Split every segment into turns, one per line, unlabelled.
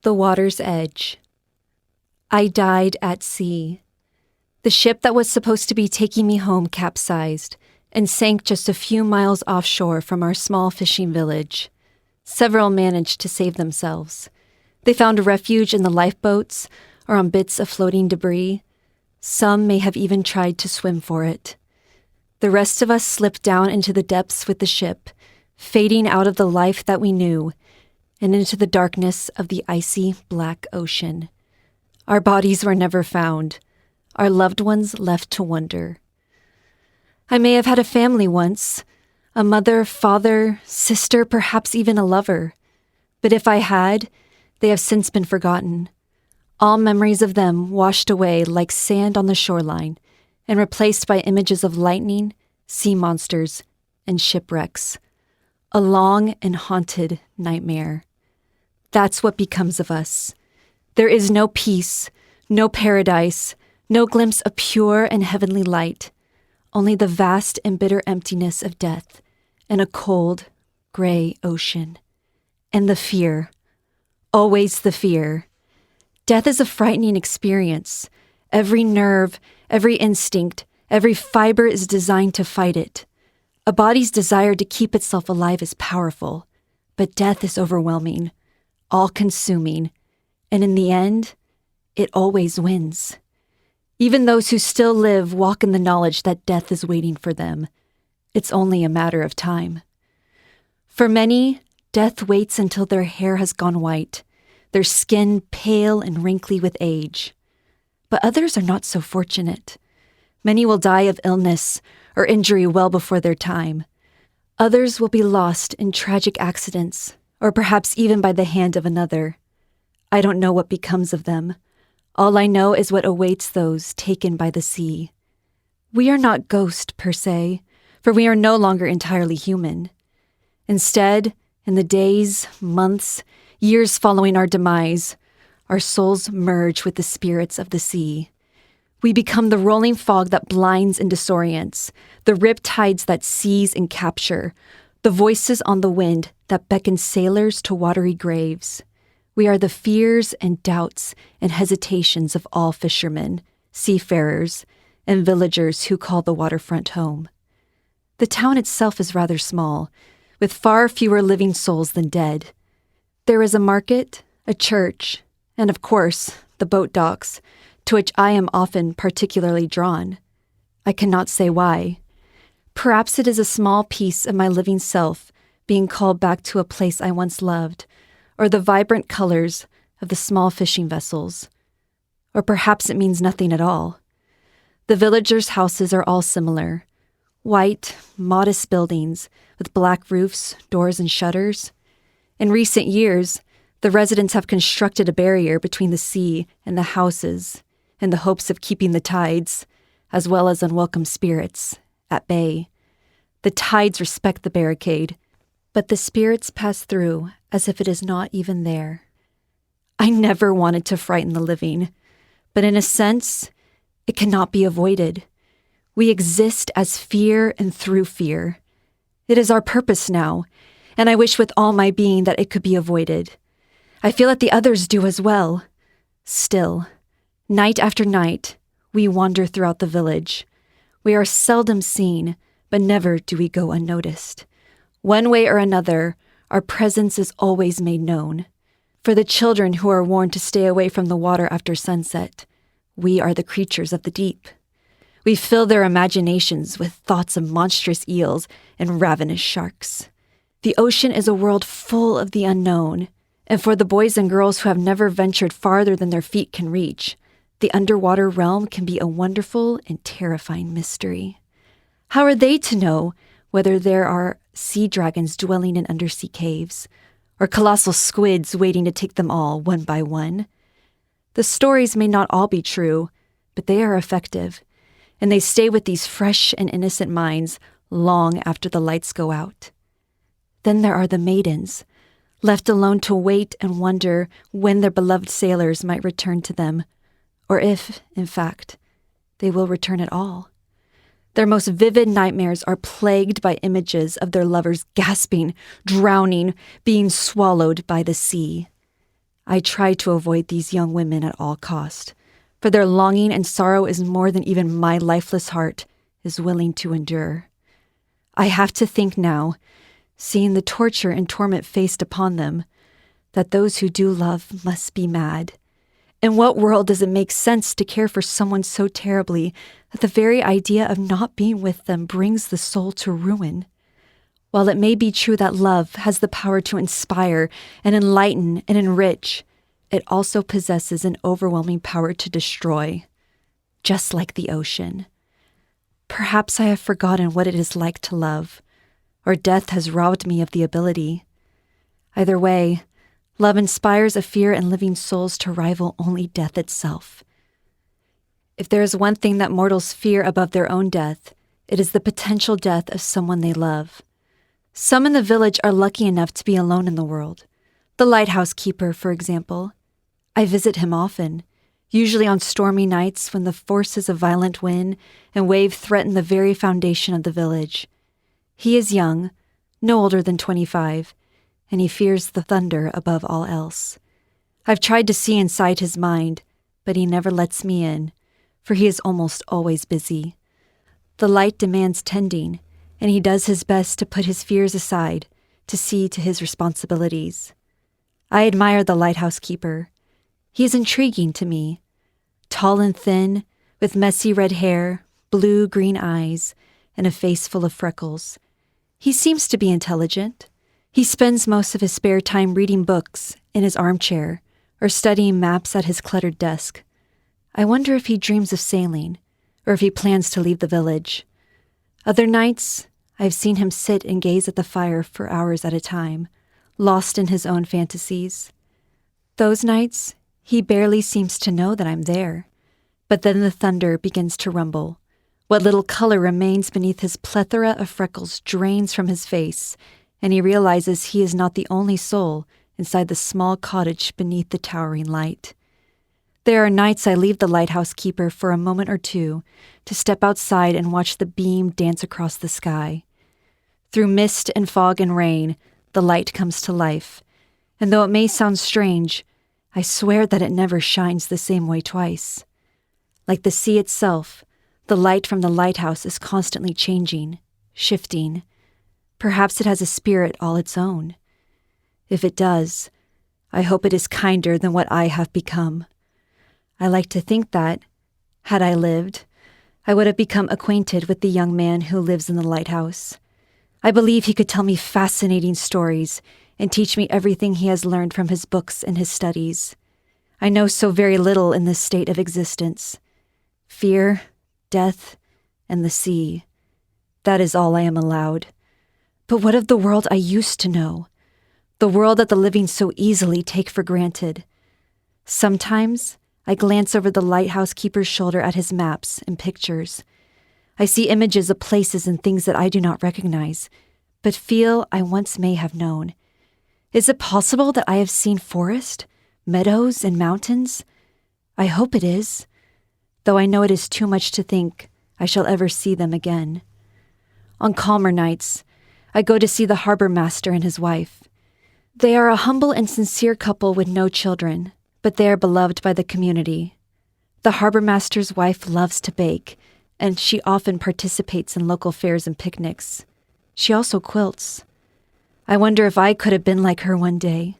The water's edge. I died at sea. The ship that was supposed to be taking me home capsized and sank just a few miles offshore from our small fishing village. Several managed to save themselves. They found refuge in the lifeboats or on bits of floating debris. Some may have even tried to swim for it. The rest of us slipped down into the depths with the ship, fading out of the life that we knew and into the darkness of the icy black ocean. Our bodies were never found, our loved ones left to wonder. I may have had a family once, a mother, father, sister, perhaps even a lover. But if I had, they have since been forgotten. All memories of them washed away like sand on the shoreline and replaced by images of lightning, sea monsters, and shipwrecks. A long and haunted nightmare. That's what becomes of us. There is no peace, no paradise, no glimpse of pure and heavenly light, only the vast and bitter emptiness of death and a cold, gray ocean. And the fear, always the fear. Death is a frightening experience. Every nerve, every instinct, every fiber is designed to fight it. A body's desire to keep itself alive is powerful, but death is overwhelming, all-consuming, and in the end, it always wins. Even those who still live walk in the knowledge that death is waiting for them. It's only a matter of time. For many, death waits until their hair has gone white, their skin pale and wrinkly with age. But others are not so fortunate. Many will die of illness or injury well before their time. Others will be lost in tragic accidents, or perhaps even by the hand of another. I don't know what becomes of them. All I know is what awaits those taken by the sea. We are not ghosts per se, for we are no longer entirely human. Instead, in the days, months, years following our demise, our souls merge with the spirits of the sea. We become the rolling fog that blinds and disorients, the rip tides that seize and capture, the voices on the wind that beckon sailors to watery graves. We are the fears and doubts and hesitations of all fishermen, seafarers, and villagers who call the waterfront home. The town itself is rather small, with far fewer living souls than dead. There is a market, a church, and of course, the boat docks, to which I am often particularly drawn. I cannot say why. Perhaps it is a small piece of my living self being called back to a place I once loved, or the vibrant colors of the small fishing vessels. Or perhaps it means nothing at all. The villagers' houses are all similar. White, modest buildings with black roofs, doors, and shutters. In recent years, the residents have constructed a barrier between the sea and the houses in the hopes of keeping the tides, as well as unwelcome spirits, at bay. The tides respect the barricade, but the spirits pass through as if it is not even there. I never wanted to frighten the living, but in a sense, it cannot be avoided. We exist as fear and through fear. It is our purpose now, and I wish with all my being that it could be avoided. I feel that the others do as well. Still, night after night, we wander throughout the village. We are seldom seen, but never do we go unnoticed. One way or another, our presence is always made known. For the children who are warned to stay away from the water after sunset, we are the creatures of the deep. We fill their imaginations with thoughts of monstrous eels and ravenous sharks. The ocean is a world full of the unknown, and for the boys and girls who have never ventured farther than their feet can reach, the underwater realm can be a wonderful and terrifying mystery. How are they to know whether there are sea dragons dwelling in undersea caves, or colossal squids waiting to take them all one by one? The stories may not all be true, but they are effective, and they stay with these fresh and innocent minds long after the lights go out. Then there are the maidens, left alone to wait and wonder when their beloved sailors might return to them, or if, in fact, they will return at all. Their most vivid nightmares are plagued by images of their lovers gasping, drowning, being swallowed by the sea. I try to avoid these young women at all cost, for their longing and sorrow is more than even my lifeless heart is willing to endure. I have to think now, seeing the torture and torment faced upon them, that those who do love must be mad. In what world does it make sense to care for someone so terribly that the very idea of not being with them brings the soul to ruin? While it may be true that love has the power to inspire and enlighten and enrich, it also possesses an overwhelming power to destroy, just like the ocean. Perhaps I have forgotten what it is like to love, or death has robbed me of the ability. Either way, love inspires a fear in living souls to rival only death itself. If there is one thing that mortals fear above their own death, it is the potential death of someone they love. Some in the village are lucky enough to be alone in the world. The lighthouse keeper, for example. I visit him often, usually on stormy nights when the forces of violent wind and wave threaten the very foundation of the village. He is young, no older than 25, and he fears the thunder above all else. I've tried to see inside his mind, but he never lets me in, for he is almost always busy. The light demands tending, and he does his best to put his fears aside, to see to his responsibilities. I admire the lighthouse keeper. He is intriguing to me. Tall and thin, with messy red hair, blue-green eyes, and a face full of freckles. He seems to be intelligent. He spends most of his spare time reading books in his armchair or studying maps at his cluttered desk. I wonder if he dreams of sailing or if he plans to leave the village. Other nights, I've seen him sit and gaze at the fire for hours at a time, lost in his own fantasies. Those nights, he barely seems to know that I'm there. But then the thunder begins to rumble. What little color remains beneath his plethora of freckles drains from his face, and he realizes he is not the only soul inside the small cottage beneath the towering light. There are nights I leave the lighthouse keeper for a moment or two to step outside and watch the beam dance across the sky. Through mist and fog and rain, the light comes to life, and though it may sound strange, I swear that it never shines the same way twice. Like the sea itself, the light from the lighthouse is constantly changing, shifting. Perhaps it has a spirit all its own. If it does, I hope it is kinder than what I have become. I like to think that, had I lived, I would have become acquainted with the young man who lives in the lighthouse. I believe he could tell me fascinating stories and teach me everything he has learned from his books and his studies. I know so very little in this state of existence. Fear, death, and the sea. That is all I am allowed. But what of the world I used to know? The world that the living so easily take for granted. Sometimes I glance over the lighthouse keeper's shoulder at his maps and pictures. I see images of places and things that I do not recognize, but feel I once may have known. Is it possible that I have seen forest, meadows, and mountains? I hope it is, though I know it is too much to think I shall ever see them again. On calmer nights, I go to see the harbor master and his wife. They are a humble and sincere couple with no children, but they are beloved by the community. The harbor master's wife loves to bake, and she often participates in local fairs and picnics. She also quilts. I wonder if I could have been like her one day.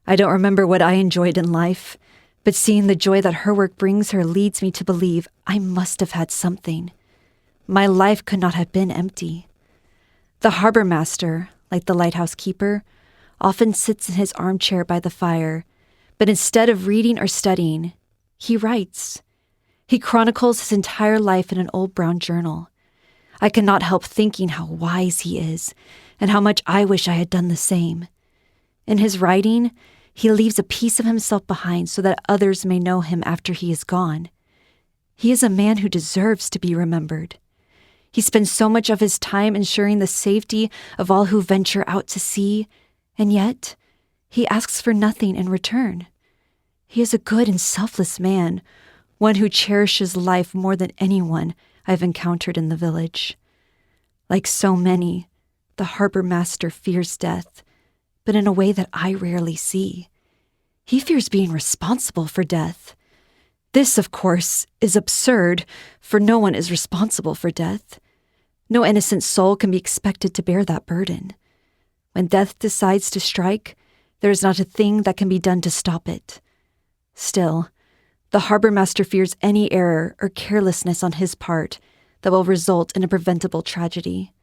I don't remember what I enjoyed in life, but seeing the joy that her work brings her leads me to believe I must have had something. My life could not have been empty. The harbor master, like the lighthouse keeper, often sits in his armchair by the fire, but instead of reading or studying, he writes. He chronicles his entire life in an old brown journal. I cannot help thinking how wise he is, and how much I wish I had done the same. In his writing, he leaves a piece of himself behind so that others may know him after he is gone. He is a man who deserves to be remembered. He spends so much of his time ensuring the safety of all who venture out to sea, and yet he asks for nothing in return. He is a good and selfless man, one who cherishes life more than anyone I've encountered in the village. Like so many, the harbor master fears death, but in a way that I rarely see. He fears being responsible for death. This, of course, is absurd, for no one is responsible for death. No innocent soul can be expected to bear that burden. When death decides to strike, there is not a thing that can be done to stop it. Still, the harbor master fears any error or carelessness on his part that will result in a preventable tragedy.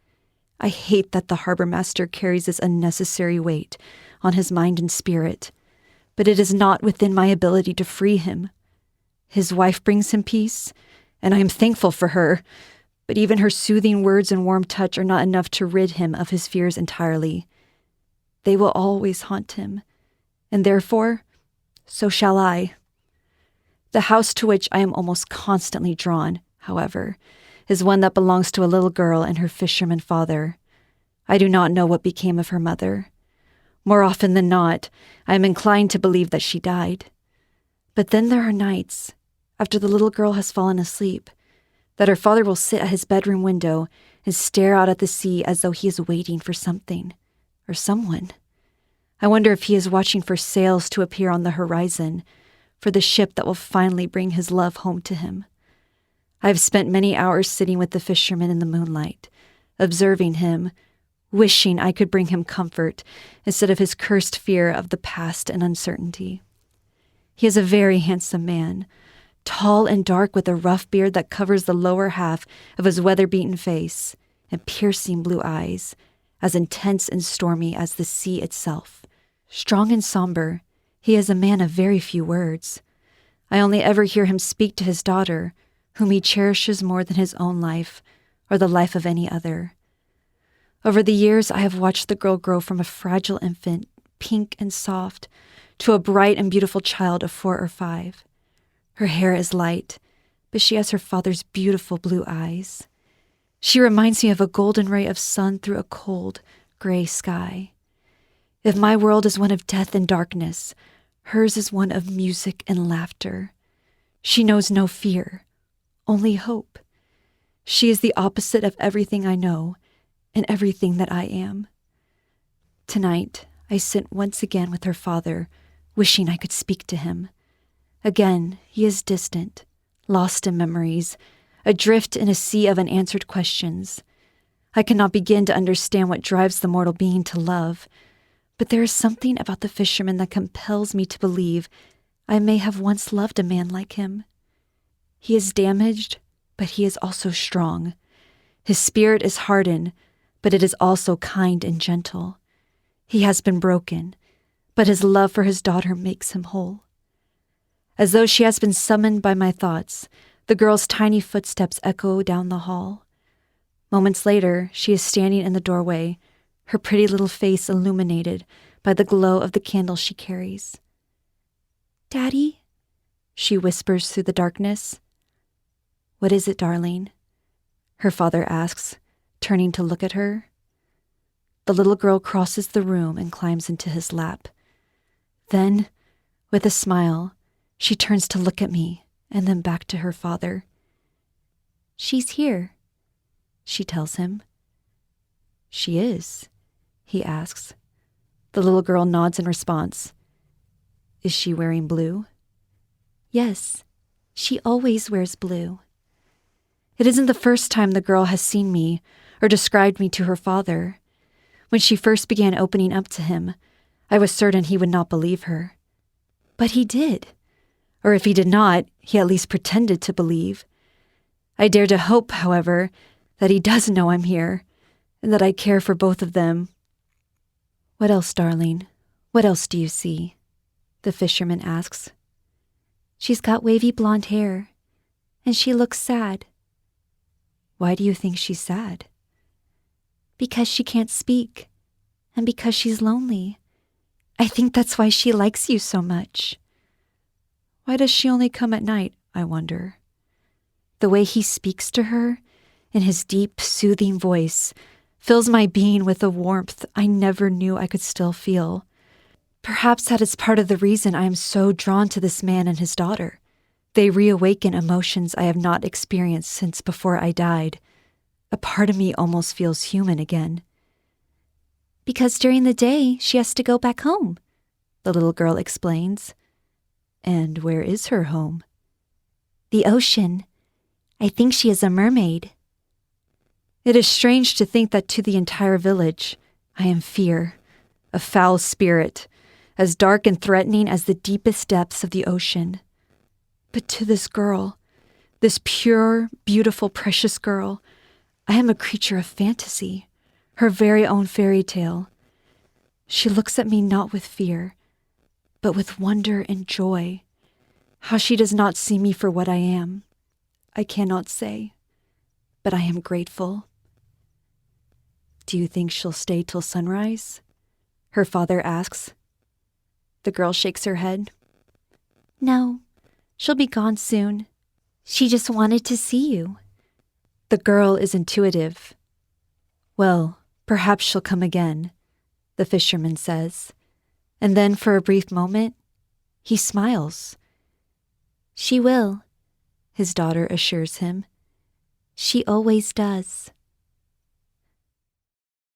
I hate that the harbor master carries this unnecessary weight on his mind and spirit, but it is not within my ability to free him. His wife brings him peace, and I am thankful for her, but even her soothing words and warm touch are not enough to rid him of his fears entirely. They will always haunt him, and therefore, so shall I. The house to which I am almost constantly drawn, however, is one that belongs to a little girl and her fisherman father. I do not know what became of her mother. More often than not, I am inclined to believe that she died. But then there are nights, after the little girl has fallen asleep, that her father will sit at his bedroom window and stare out at the sea as though he is waiting for something or someone. I wonder if he is watching for sails to appear on the horizon, for the ship that will finally bring his love home to him. I have spent many hours sitting with the fisherman in the moonlight, observing him, wishing I could bring him comfort instead of his cursed fear of the past and uncertainty. He is a very handsome man, tall and dark with a rough beard that covers the lower half of his weather-beaten face, and piercing blue eyes, as intense and stormy as the sea itself. Strong and somber, he is a man of very few words. I only ever hear him speak to his daughter, whom he cherishes more than his own life or the life of any other. Over the years, I have watched the girl grow from a fragile infant, pink and soft, to a bright and beautiful child of 4 or 5. Her hair is light, but she has her father's beautiful blue eyes. She reminds me of a golden ray of sun through a cold, gray sky. If my world is one of death and darkness, hers is one of music and laughter. She knows no fear, only hope. She is the opposite of everything I know and everything that I am. Tonight, I sit once again with her father, wishing I could speak to him. Again, he is distant, lost in memories, adrift in a sea of unanswered questions. I cannot begin to understand what drives the mortal being to love, but there is something about the fisherman that compels me to believe I may have once loved a man like him. He is damaged, but he is also strong. His spirit is hardened, but it is also kind and gentle. He has been broken, but his love for his daughter makes him whole. As though she has been summoned by my thoughts, the girl's tiny footsteps echo down the hall. Moments later, she is standing in the doorway, her pretty little face illuminated by the glow of the candle she carries. "Daddy?" she whispers through the darkness. "What is it, darling?" her father asks, turning to look at her. The little girl crosses the room and climbs into his lap. Then, with a smile, she turns to look at me and then back to her father. "She's here," she tells him. "She is?" he asks. The little girl nods in response. "Is she wearing blue?" "Yes, she always wears blue." It isn't the first time the girl has seen me or described me to her father. When she first began opening up to him, I was certain he would not believe her. But he did. Or if he did not, he at least pretended to believe. I dare to hope, however, that he does know I'm here, and that I care for both of them. "What else, darling? What else do you see?" the fisherman asks. "She's got wavy blonde hair, and she looks sad." "Why do you think she's sad?" "Because she can't speak, and because she's lonely. I think that's why she likes you so much." "Why does she only come at night, I wonder?" The way he speaks to her, in his deep, soothing voice, fills my being with a warmth I never knew I could still feel. Perhaps that is part of the reason I am so drawn to this man and his daughter. They reawaken emotions I have not experienced since before I died. A part of me almost feels human again. "Because during the day, she has to go back home," the little girl explains. And where is her home?
The ocean. I think she is a mermaid.
It is strange to think that to the entire village, I am fear, a foul spirit, as dark and threatening as the deepest depths of the ocean. But to this girl, this pure, beautiful, precious girl, I am a creature of fantasy, her very own fairy tale. She looks at me not with fear, but with wonder and joy. How she does not see me for what I am, I cannot say, but I am grateful. Do you think she'll stay till sunrise? Her father asks. The girl shakes her head.
No, she'll be gone soon. She just wanted to see you.
The girl is intuitive. Well, perhaps she'll come again, the fisherman says. And then for a brief moment, he smiles.
She will,
his daughter assures him.
She always does.